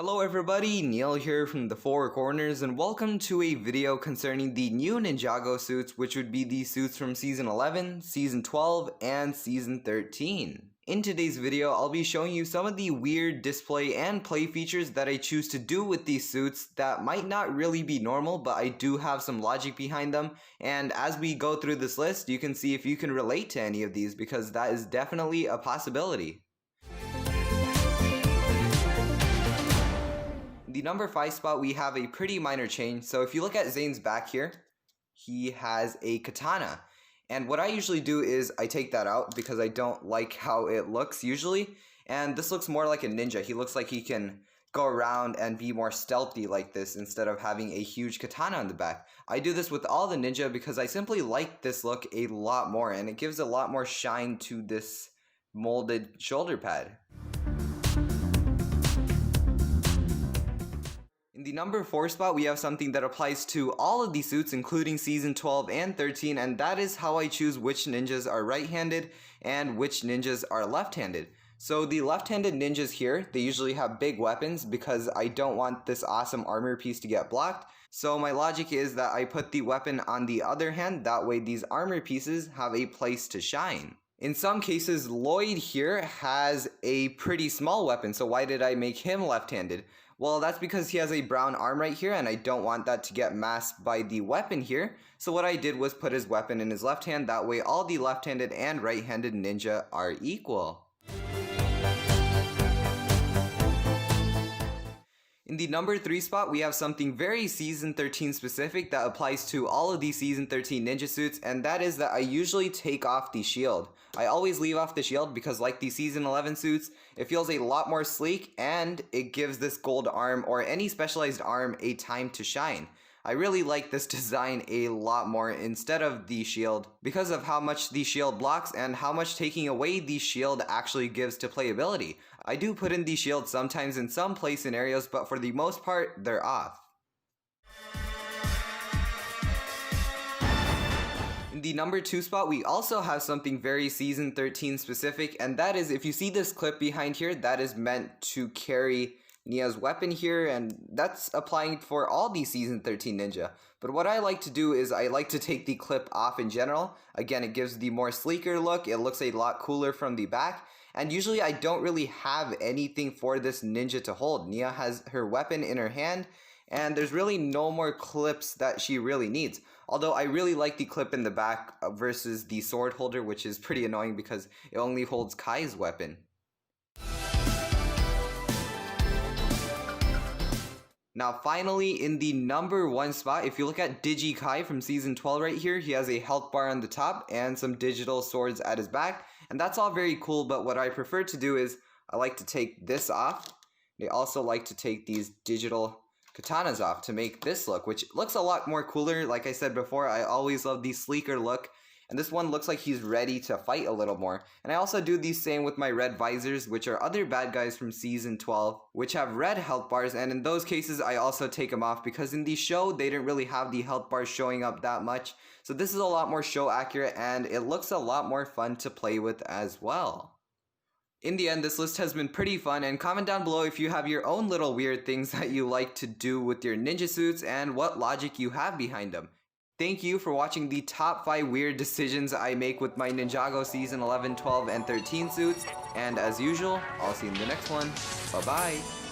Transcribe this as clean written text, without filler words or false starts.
Hello everybody, Neil here from the Four Corners, and welcome to a video concerning the new Ninjago suits, which would be the suits from Season 11, Season 12, and Season 13. In today's video, I'll be showing you some of the weird display and play features that I choose to do with these suits that might not really be normal, but I do have some logic behind them, and as we go through this list, you can see if you can relate to any of these, because that is definitely a possibility. The number 5 spot, we have a pretty minor change. So if you look at Zane's back here, he has a katana. And what I usually do is I take that out because I don't like how it looks usually. And this looks more like a ninja. He looks like he can go around and be more stealthy like this instead of having a huge katana on the back. I do this with all the ninja because I simply like this look a lot more, and it gives a lot more shine to this molded shoulder pad. In the number 4 spot, we have something that applies to all of these suits, including Season 12 and 13, and that is how I choose which ninjas are right-handed and which ninjas are left-handed. So the left-handed ninjas here, they usually have big weapons because I don't want this awesome armor piece to get blocked. So my logic is that I put the weapon on the other hand, that way these armor pieces have a place to shine. In some cases, Lloyd here has a pretty small weapon, so why did I make him left-handed? Well, that's because he has a brown arm right here, and I don't want that to get masked by the weapon here. So what I did was put his weapon in his left hand, that way all the left-handed and right-handed ninja are equal. In the number 3 spot, we have something very Season 13 specific that applies to all of these Season 13 ninja suits, and that is that I usually take off the shield. I always leave off the shield because, like the Season 11 suits, it feels a lot more sleek and it gives this gold arm or any specialized arm a time to shine. I really like this design a lot more instead of the shield because of how much the shield blocks and how much taking away the shield actually gives to playability. I do put in the shield sometimes in some play scenarios, but for the most part, they're off. In the number 2 spot, we also have something very Season 13 specific, and that is, if you see this clip behind here, that is meant to carry Nia's weapon here, and that's applying for all the Season 13 ninja. But what I like to do is I like to take the clip off in general. Again, it gives the more sleeker look, it looks a lot cooler from the back, and usually I don't really have anything for this ninja to hold. Nia has her weapon in her hand, and there's really no more clips that she really needs. Although I really like the clip in the back versus the sword holder, which is pretty annoying because it only holds Kai's weapon. Now finally, in the number 1 spot, if you look at Digi Kai from Season 12 right here, he has a health bar on the top and some digital swords at his back. And that's all very cool, but what I prefer to do is I like to take this off. They also like to take these digital katanas off to make this look, which looks a lot more cooler. Like I said before, I always love the sleeker look. And this one looks like he's ready to fight a little more. And I also do the same with my red visors, which are other bad guys from Season 12, which have red health bars, and in those cases I also take them off because in the show they didn't really have the health bars showing up that much. So this is a lot more show accurate and it looks a lot more fun to play with as well. In the end, this list has been pretty fun, and comment down below if you have your own little weird things that you like to do with your ninja suits and what logic you have behind them. Thank you for watching the top 5 weird decisions I make with my Ninjago Season 11, 12, and 13 suits, and as usual, I'll see you in the next one. Bye bye!